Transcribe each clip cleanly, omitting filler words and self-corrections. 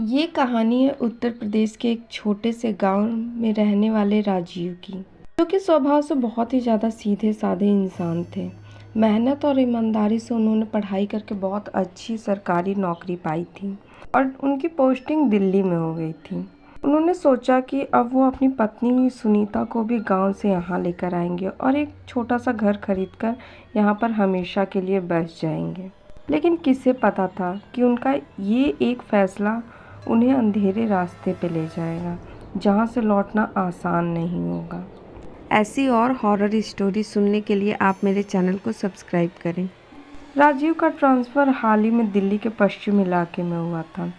ये कहानी है उत्तर प्रदेश के एक छोटे से गांव में रहने वाले राजीव की, जो कि स्वभाव से बहुत ही ज़्यादा सीधे साधे इंसान थे। मेहनत और ईमानदारी से उन्होंने पढ़ाई करके बहुत अच्छी सरकारी नौकरी पाई थी और उनकी पोस्टिंग दिल्ली में हो गई थी। उन्होंने सोचा कि अब वो अपनी पत्नी सुनीता को भी गांव से यहाँ लेकर आएंगे और एक छोटा सा घर खरीदकर यहाँ पर हमेशा के लिए बस जाएंगे। लेकिन किसे पता था कि उनका ये एक फैसला उन्हें अंधेरे रास्ते पे ले जाएगा, जहाँ से लौटना आसान नहीं होगा। ऐसी और हॉरर स्टोरी सुनने के लिए आप मेरे चैनल को सब्सक्राइब करें। राजीव का ट्रांसफ़र हाल ही में दिल्ली के पश्चिम इलाके में हुआ था।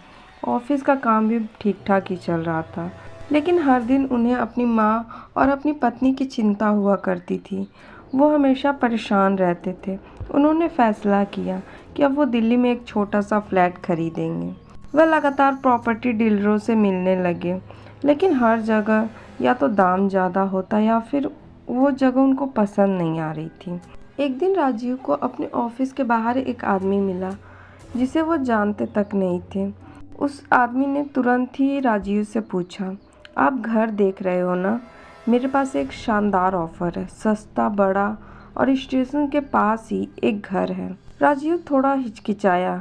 ऑफिस का काम भी ठीक ठाक ही चल रहा था, लेकिन हर दिन उन्हें अपनी माँ और अपनी पत्नी की चिंता हुआ करती थी। वो हमेशा परेशान रहते थे। उन्होंने फैसला किया कि अब वो दिल्ली में एक छोटा सा फ्लैट खरीदेंगे। वह लगातार प्रॉपर्टी डीलरों से मिलने लगे, लेकिन हर जगह या तो दाम ज़्यादा होता या फिर वो जगह उनको पसंद नहीं आ रही थी। एक दिन राजीव को अपने ऑफिस के बाहर एक आदमी मिला, जिसे वो जानते तक नहीं थे। उस आदमी ने तुरंत ही राजीव से पूछा, आप घर देख रहे हो ना? मेरे पास एक शानदार ऑफ़र है, सस्ता, बड़ा और स्टेशन के पास ही एक घर है। राजीव थोड़ा हिचकिचाया,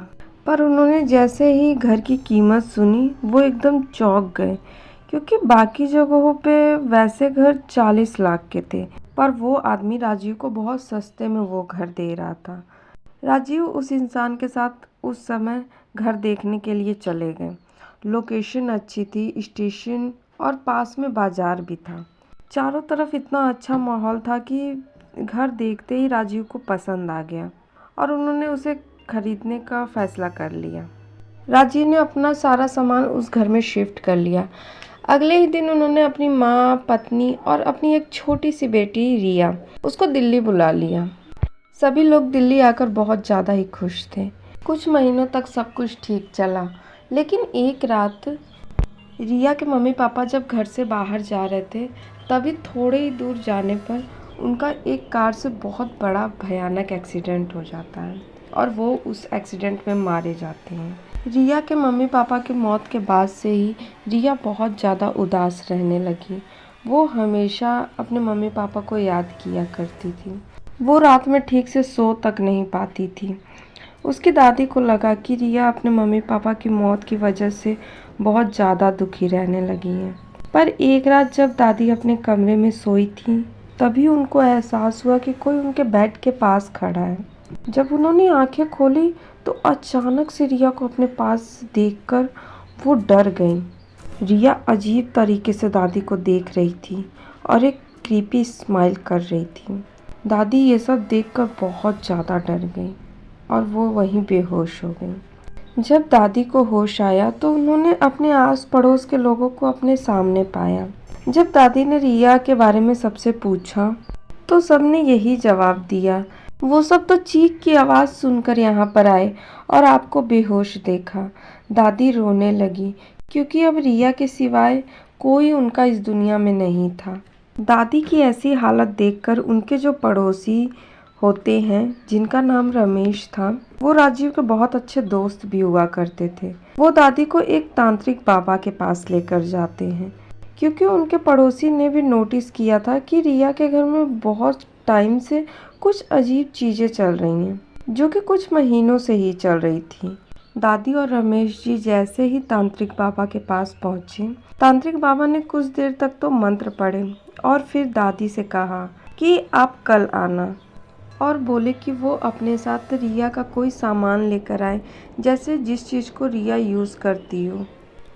पर उन्होंने जैसे ही घर की कीमत सुनी वो एकदम चौंक गए, क्योंकि बाकी जगहों पे वैसे घर 40 लाख के थे, पर वो आदमी राजीव को बहुत सस्ते में वो घर दे रहा था। राजीव उस इंसान के साथ उस समय घर देखने के लिए चले गए। लोकेशन अच्छी थी, स्टेशन और पास में बाजार भी था। चारों तरफ इतना अच्छा माहौल था कि घर देखते ही राजीव को पसंद आ गया और उन्होंने उसे खरीदने का फैसला कर लिया। राजीव ने अपना सारा सामान उस घर में शिफ्ट कर लिया। अगले ही दिन उन्होंने अपनी माँ, पत्नी और अपनी एक छोटी सी बेटी रिया उसको दिल्ली बुला लिया। सभी लोग दिल्ली आकर बहुत ज़्यादा ही खुश थे। कुछ महीनों तक सब कुछ ठीक चला, लेकिन एक रात रिया के मम्मी पापा जब घर से बाहर जा रहे थे, तभी थोड़े ही दूर जाने पर उनका एक कार से बहुत बड़ा भयानक एक्सीडेंट हो जाता है और वो उस एक्सीडेंट में मारे जाते हैं। रिया के मम्मी पापा की मौत के बाद से ही रिया बहुत ज़्यादा उदास रहने लगी। वो हमेशा अपने मम्मी पापा को याद किया करती थी। वो रात में ठीक से सो तक नहीं पाती थी। उसकी दादी को लगा कि रिया अपने मम्मी पापा की मौत की वजह से बहुत ज़्यादा दुखी रहने लगी है। पर एक रात जब दादी अपने कमरे में सोई थी, तभी उनको एहसास हुआ कि कोई उनके बेड के पास खड़ा है। जब उन्होंने आंखें खोली तो अचानक से रिया को अपने पास देखकर वो डर गईं। रिया अजीब तरीके से दादी को देख रही थी और एक क्रीपी स्माइल कर रही थी। दादी ये सब देखकर बहुत ज़्यादा डर गई और वो वहीं बेहोश हो गई। जब दादी को होश आया तो उन्होंने अपने आस पड़ोस के लोगों को अपने सामने पाया। जब दादी ने रिया के बारे में सबसे पूछा तो सबने यही जवाब दिया, वो सब तो चीख की आवाज़ सुनकर यहाँ पर आए और आपको बेहोश देखा। दादी रोने लगी, क्योंकि अब रिया के सिवाय कोई उनका इस दुनिया में नहीं था। दादी की ऐसी हालत देखकर उनके जो पड़ोसी होते हैं, जिनका नाम रमेश था, वो राजीव के बहुत अच्छे दोस्त भी हुआ करते थे। वो दादी को एक तांत्रिक बाबा के पास लेकर जाते हैं, क्योंकि उनके पड़ोसी ने भी नोटिस किया था कि रिया के घर में बहुत टाइम से कुछ अजीब चीज़ें चल रही हैं, जो कि कुछ महीनों से ही चल रही थी। दादी और रमेश जी जैसे ही तांत्रिक बाबा के पास पहुंचे, तांत्रिक बाबा ने कुछ देर तक तो मंत्र पढ़े और फिर दादी से कहा कि आप कल आना, और बोले कि वो अपने साथ रिया का कोई सामान लेकर आए, जैसे जिस चीज़ को रिया यूज़ करती हो,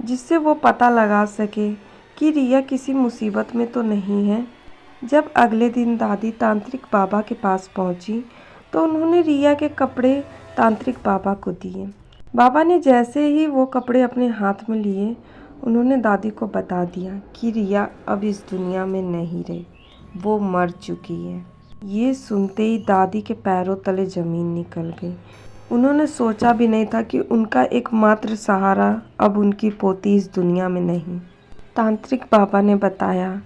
जिससे वो पता लगा सके कि रिया किसी मुसीबत में तो नहीं है। जब अगले दिन दादी तांत्रिक बाबा के पास पहुंची तो उन्होंने रिया के कपड़े तांत्रिक बाबा को दिए। बाबा ने जैसे ही वो कपड़े अपने हाथ में लिए, उन्होंने दादी को बता दिया कि रिया अब इस दुनिया में नहीं रही, वो मर चुकी है। ये सुनते ही दादी के पैरों तले ज़मीन निकल गई। उन्होंने सोचा भी नहीं था कि उनका एकमात्र सहारा अब उनकी पोती इस दुनिया में नहीं। तांत्रिक बाबा ने बताया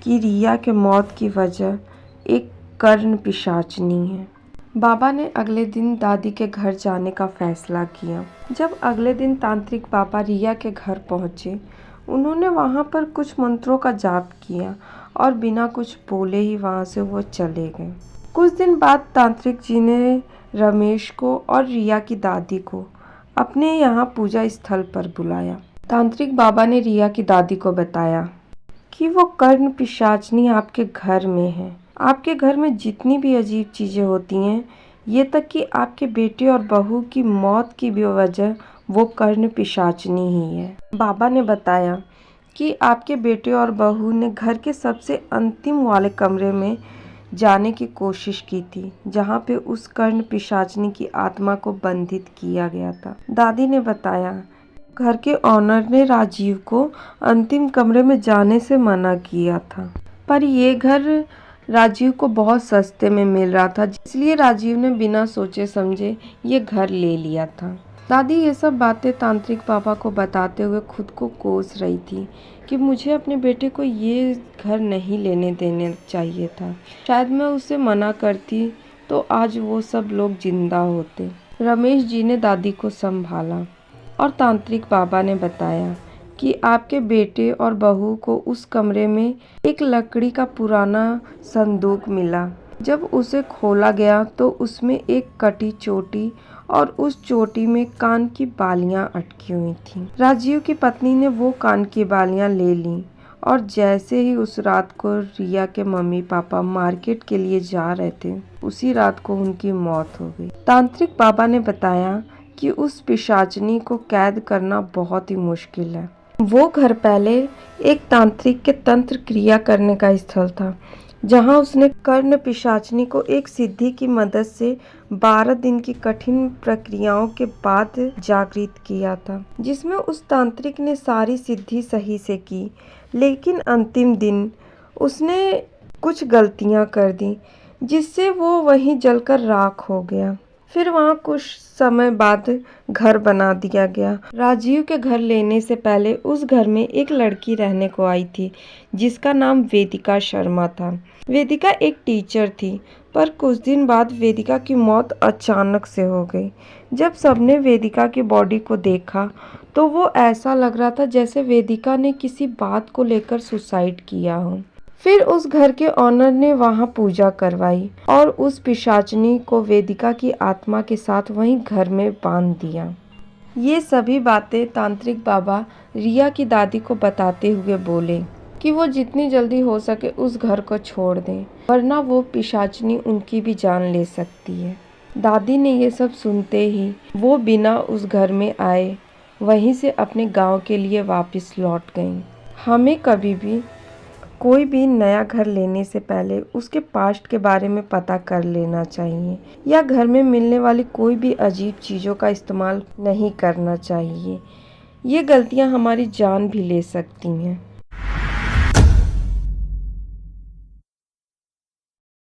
कि रिया के मौत की वजह एक कर्ण पिशाचनी है। बाबा ने अगले दिन दादी के घर जाने का फैसला किया। जब अगले दिन तांत्रिक बाबा रिया के घर पहुंचे, उन्होंने वहां पर कुछ मंत्रों का जाप किया और बिना कुछ बोले ही वहां से वो चले गए। कुछ दिन बाद तांत्रिक जी ने रमेश को और रिया की दादी को अपने यहाँ पूजा स्थल पर बुलाया। तांत्रिक बाबा ने रिया की दादी को बताया कि वो कर्ण पिशाचनी आपके घर में है। आपके घर में जितनी भी अजीब चीज़ें होती हैं, ये तक कि आपके बेटे और बहू की मौत की भी वजह वो कर्ण पिशाचनी ही है। बाबा ने बताया कि आपके बेटे और बहू ने घर के सबसे अंतिम वाले कमरे में जाने की कोशिश की थी, जहाँ पे उस कर्ण पिशाचनी की आत्मा को बंधित किया गया था। दादी ने बताया, घर के ऑनर ने राजीव को अंतिम कमरे में जाने से मना किया था, पर ये घर राजीव को बहुत सस्ते में मिल रहा था, इसलिए राजीव ने बिना सोचे समझे ये घर ले लिया था। दादी ये सब बातें तांत्रिक बाबा को बताते हुए खुद को कोस रही थी कि मुझे अपने बेटे को ये घर नहीं लेने देने चाहिए था। शायद मैं उसे मना करती तो आज वो सब लोग जिंदा होते। रमेश जी ने दादी को संभाला और तांत्रिक बाबा ने बताया कि आपके बेटे और बहू को उस कमरे में एक लकड़ी का पुराना संदूक मिला। जब उसे खोला गया तो उसमें एक कटी चोटी और उस चोटी में कान की बालियां अटकी हुई थीं। राजीव की पत्नी ने वो कान की बालियां ले लीं और जैसे ही उस रात को रिया के मम्मी पापा मार्केट के लिए जा रहे थे, उसी रात को उनकी मौत हो गई। तांत्रिक बाबा ने बताया कि उस पिशाचनी को कैद करना बहुत ही मुश्किल है। वो घर पहले एक तांत्रिक के तंत्र क्रिया करने का स्थल था, जहां उसने कर्ण पिशाचनी को एक सिद्धि की मदद से 12 दिन की कठिन प्रक्रियाओं के बाद जागृत किया था, जिसमें उस तांत्रिक ने सारी सिद्धि सही से की, लेकिन अंतिम दिन उसने कुछ गलतियां कर दी, जिससे वो वहीं जलकर राख हो गया। फिर वहाँ कुछ समय बाद घर बना दिया गया। राजीव के घर लेने से पहले उस घर में एक लड़की रहने को आई थी, जिसका नाम वेदिका शर्मा था। वेदिका एक टीचर थी, पर कुछ दिन बाद वेदिका की मौत अचानक से हो गई। जब सबने वेदिका की बॉडी को देखा तो वो ऐसा लग रहा था जैसे वेदिका ने किसी बात को लेकर सुसाइड किया हो। फिर उस घर के ऑनर ने वहां पूजा करवाई और उस पिशाचनी को वेदिका की आत्मा के साथ वहीं घर में बांध दिया। ये सभी बातें तांत्रिक बाबा रिया की दादी को बताते हुए बोले कि वो जितनी जल्दी हो सके उस घर को छोड़ दें, वरना वो पिशाचनी उनकी भी जान ले सकती है। दादी ने ये सब सुनते ही वो बिना उस घर में आए वहीं से अपने गांव के लिए वापस लौट गईं। हमें कभी भी कोई भी नया घर लेने से पहले उसके पास्ट के बारे में पता कर लेना चाहिए, या घर में मिलने वाली कोई भी अजीब चीज़ों का इस्तेमाल नहीं करना चाहिए। ये गलतियां हमारी जान भी ले सकती हैं।